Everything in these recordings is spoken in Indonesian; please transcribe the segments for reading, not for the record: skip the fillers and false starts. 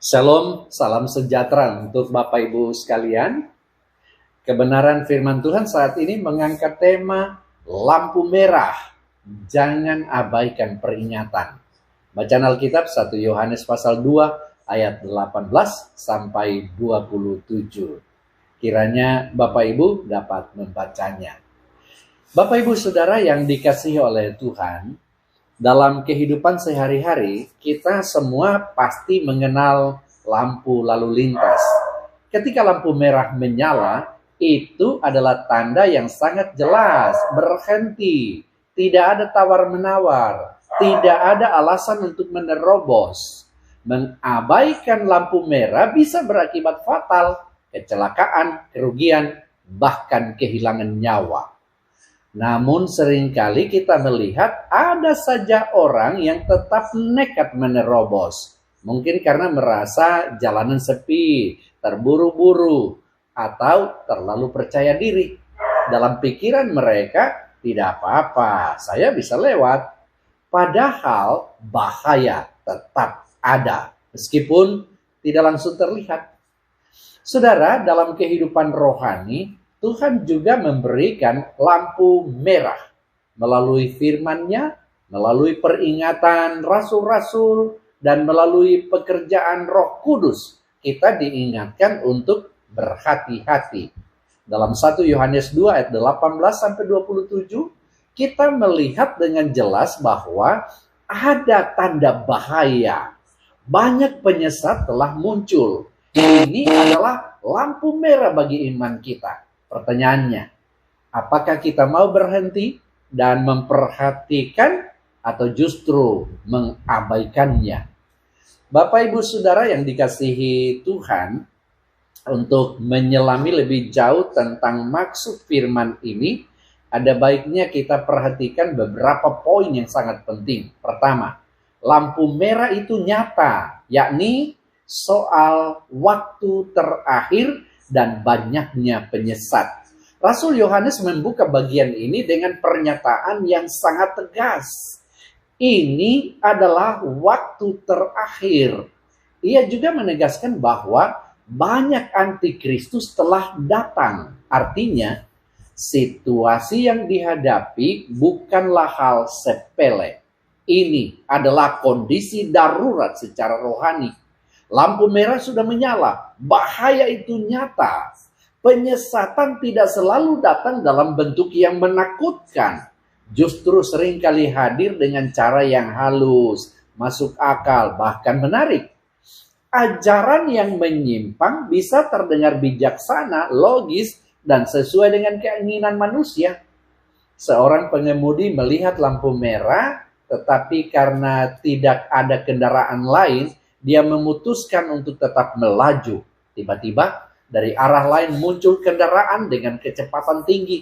Shalom, salam sejahtera untuk Bapak Ibu sekalian. Kebenaran firman Tuhan saat ini mengangkat tema lampu merah, jangan abaikan peringatan. Bacaan Alkitab 1 Yohanes pasal 2 ayat 18 sampai 27. Kiranya Bapak Ibu dapat membacanya. Bapak Ibu Saudara yang dikasihi oleh Tuhan, dalam kehidupan sehari-hari, kita semua pasti mengenal lampu lalu lintas. Ketika lampu merah menyala, itu adalah tanda yang sangat jelas, berhenti. Tidak ada tawar-menawar, tidak ada alasan untuk menerobos. Mengabaikan lampu merah bisa berakibat fatal, kecelakaan, kerugian, bahkan kehilangan nyawa. Namun seringkali kita melihat ada saja orang yang tetap nekat menerobos. Mungkin karena merasa jalanan sepi, terburu-buru, atau terlalu percaya diri. Dalam pikiran mereka, tidak apa-apa, saya bisa lewat. Padahal bahaya tetap ada, meskipun tidak langsung terlihat. Saudara, dalam kehidupan rohani, Tuhan juga memberikan lampu merah melalui firman-Nya, melalui peringatan rasul-rasul, dan melalui pekerjaan Roh Kudus. Kita diingatkan untuk berhati-hati. Dalam 1 Yohanes 2 ayat 18 sampai 27, kita melihat dengan jelas bahwa ada tanda bahaya. Banyak penyesat telah muncul. Ini adalah lampu merah bagi iman kita. Pertanyaannya, apakah kita mau berhenti dan memperhatikan atau justru mengabaikannya? Bapak Ibu Saudara yang dikasihi Tuhan, untuk menyelami lebih jauh tentang maksud firman ini, ada baiknya kita perhatikan beberapa poin yang sangat penting. Pertama, lampu merah itu nyata, yakni soal waktu terakhir dan banyaknya penyesat. Rasul Yohanes membuka bagian ini dengan pernyataan yang sangat tegas. Ini adalah waktu terakhir. Ia juga menegaskan bahwa banyak antikristus telah datang. Artinya, situasi yang dihadapi bukanlah hal sepele. Ini adalah kondisi darurat secara rohani. Lampu merah sudah menyala, bahaya itu nyata. Penyesatan tidak selalu datang dalam bentuk yang menakutkan. Justru seringkali hadir dengan cara yang halus, masuk akal, bahkan menarik. Ajaran yang menyimpang bisa terdengar bijaksana, logis, dan sesuai dengan keinginan manusia. Seorang pengemudi melihat lampu merah, tetapi karena tidak ada kendaraan lain, dia memutuskan untuk tetap melaju. Tiba-tiba dari arah lain muncul kendaraan dengan kecepatan tinggi.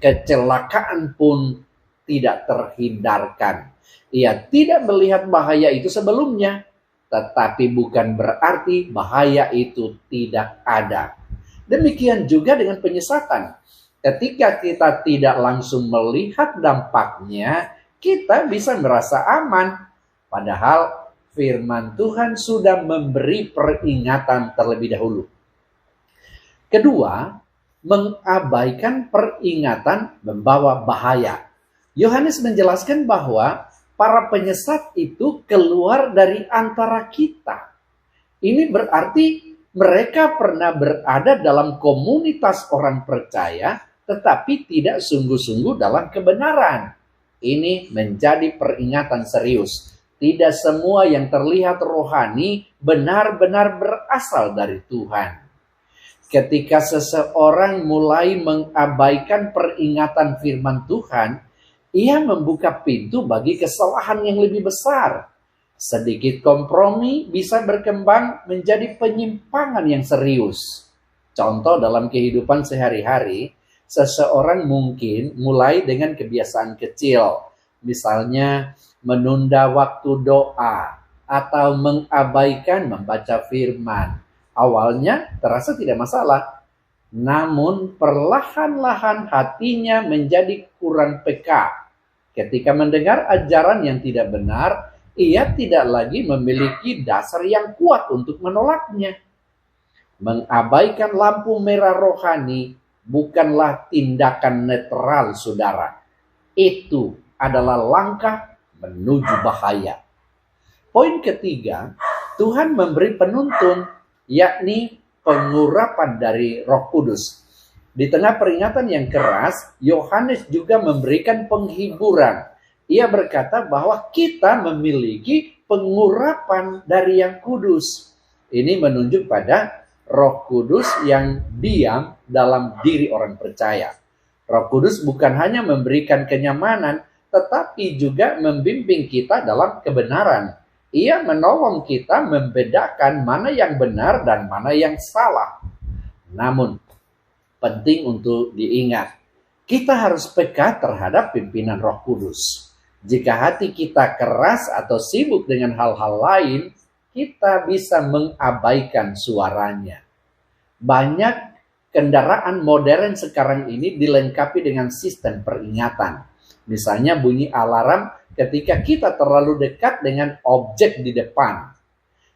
Kecelakaan pun tidak terhindarkan. Ia tidak melihat bahaya itu sebelumnya, tetapi bukan berarti bahaya itu tidak ada. Demikian juga dengan penyesatan. Ketika kita tidak langsung melihat dampaknya, kita bisa merasa aman. Padahal firman Tuhan sudah memberi peringatan terlebih dahulu. Kedua, mengabaikan peringatan membawa bahaya. Yohanes menjelaskan bahwa para penyesat itu keluar dari antara kita. Ini berarti mereka pernah berada dalam komunitas orang percaya, tetapi tidak sungguh-sungguh dalam kebenaran. Ini menjadi peringatan serius. Tidak semua yang terlihat rohani benar-benar berasal dari Tuhan. Ketika seseorang mulai mengabaikan peringatan firman Tuhan, ia membuka pintu bagi kesalahan yang lebih besar. Sedikit kompromi bisa berkembang menjadi penyimpangan yang serius. Contoh dalam kehidupan sehari-hari, seseorang mungkin mulai dengan kebiasaan kecil. Misalnya menunda waktu doa atau mengabaikan membaca firman. Awalnya terasa tidak masalah. Namun perlahan-lahan hatinya menjadi kurang peka. Ketika mendengar ajaran yang tidak benar, ia tidak lagi memiliki dasar yang kuat untuk menolaknya. Mengabaikan lampu merah rohani bukanlah tindakan netral, saudara. Itu adalah langkah menuju bahaya. Poin ketiga, Tuhan memberi penuntun, yakni pengurapan dari Roh Kudus. Di tengah peringatan yang keras, Yohanes juga memberikan penghiburan. Ia berkata bahwa kita memiliki pengurapan dari yang kudus. Ini menunjuk pada Roh Kudus yang diam dalam diri orang percaya. Roh Kudus bukan hanya memberikan kenyamanan, tetapi juga membimbing kita dalam kebenaran. Ia menolong kita membedakan mana yang benar dan mana yang salah. Namun, penting untuk diingat, kita harus peka terhadap pimpinan Roh Kudus. Jika hati kita keras atau sibuk dengan hal-hal lain, kita bisa mengabaikan suaranya. Banyak kendaraan modern sekarang ini dilengkapi dengan sistem peringatan. Misalnya bunyi alarm ketika kita terlalu dekat dengan objek di depan.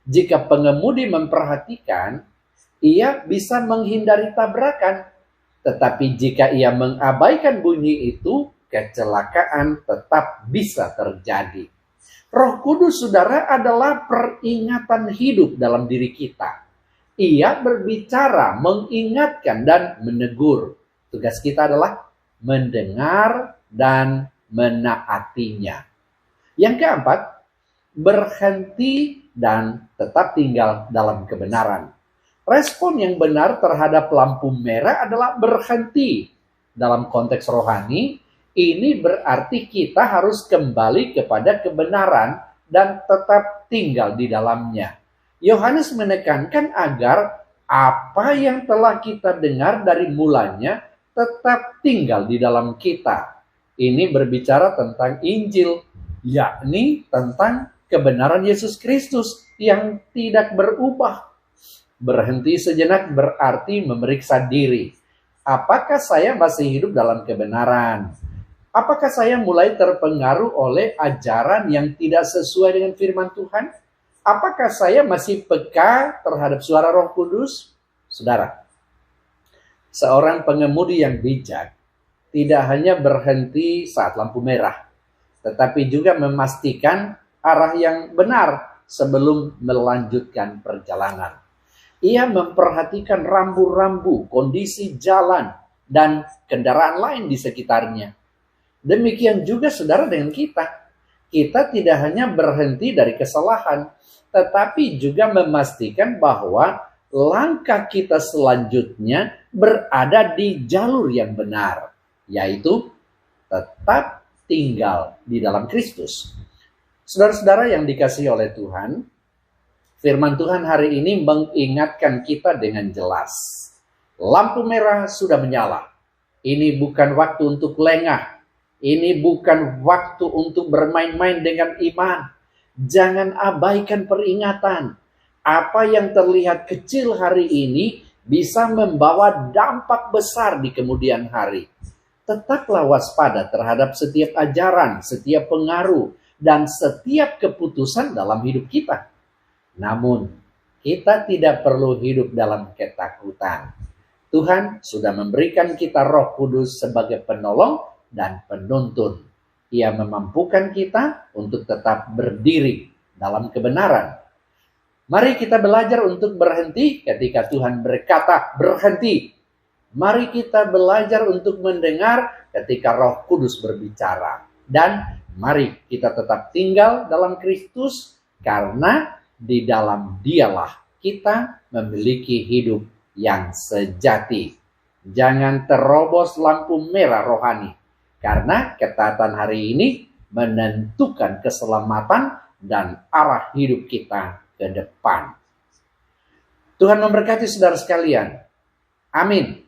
Jika pengemudi memperhatikan, ia bisa menghindari tabrakan. Tetapi jika ia mengabaikan bunyi itu, kecelakaan tetap bisa terjadi. Roh Kudus, saudara, adalah peringatan hidup dalam diri kita. Ia berbicara, mengingatkan, dan menegur. Tugas kita adalah mendengar dan menaatinya. Yang keempat, berhenti dan tetap tinggal dalam kebenaran. Respon yang benar terhadap lampu merah adalah berhenti. Dalam konteks rohani, ini berarti kita harus kembali kepada kebenaran dan tetap tinggal di dalamnya. Yohanes menekankan agar apa yang telah kita dengar dari mulanya tetap tinggal di dalam kita. Ini berbicara tentang Injil, yakni tentang kebenaran Yesus Kristus yang tidak berubah. Berhenti sejenak berarti memeriksa diri. Apakah saya masih hidup dalam kebenaran? Apakah saya mulai terpengaruh oleh ajaran yang tidak sesuai dengan firman Tuhan? Apakah saya masih peka terhadap suara Roh Kudus? Saudara, seorang pengemudi yang bijak tidak hanya berhenti saat lampu merah, tetapi juga memastikan arah yang benar sebelum melanjutkan perjalanan. Ia memperhatikan rambu-rambu, kondisi jalan, dan kendaraan lain di sekitarnya. Demikian juga saudara dengan kita. Kita tidak hanya berhenti dari kesalahan, tetapi juga memastikan bahwa langkah kita selanjutnya berada di jalur yang benar, yaitu tetap tinggal di dalam Kristus. Saudara-saudara yang dikasihi oleh Tuhan, firman Tuhan hari ini mengingatkan kita dengan jelas. Lampu merah sudah menyala. Ini bukan waktu untuk lengah. Ini bukan waktu untuk bermain-main dengan iman. Jangan abaikan peringatan. Apa yang terlihat kecil hari ini bisa membawa dampak besar di kemudian hari. Tetaplah waspada terhadap setiap ajaran, setiap pengaruh, dan setiap keputusan dalam hidup kita. Namun, kita tidak perlu hidup dalam ketakutan. Tuhan sudah memberikan kita Roh Kudus sebagai penolong dan penuntun. Ia memampukan kita untuk tetap berdiri dalam kebenaran. Mari kita belajar untuk berhenti ketika Tuhan berkata berhenti. Mari kita belajar untuk mendengar ketika Roh Kudus berbicara. Dan mari kita tetap tinggal dalam Kristus karena di dalam Dialah kita memiliki hidup yang sejati. Jangan terobos lampu merah rohani. Karena ketaatan hari ini menentukan keselamatan dan arah hidup kita ke depan. Tuhan memberkati saudara sekalian. Amin.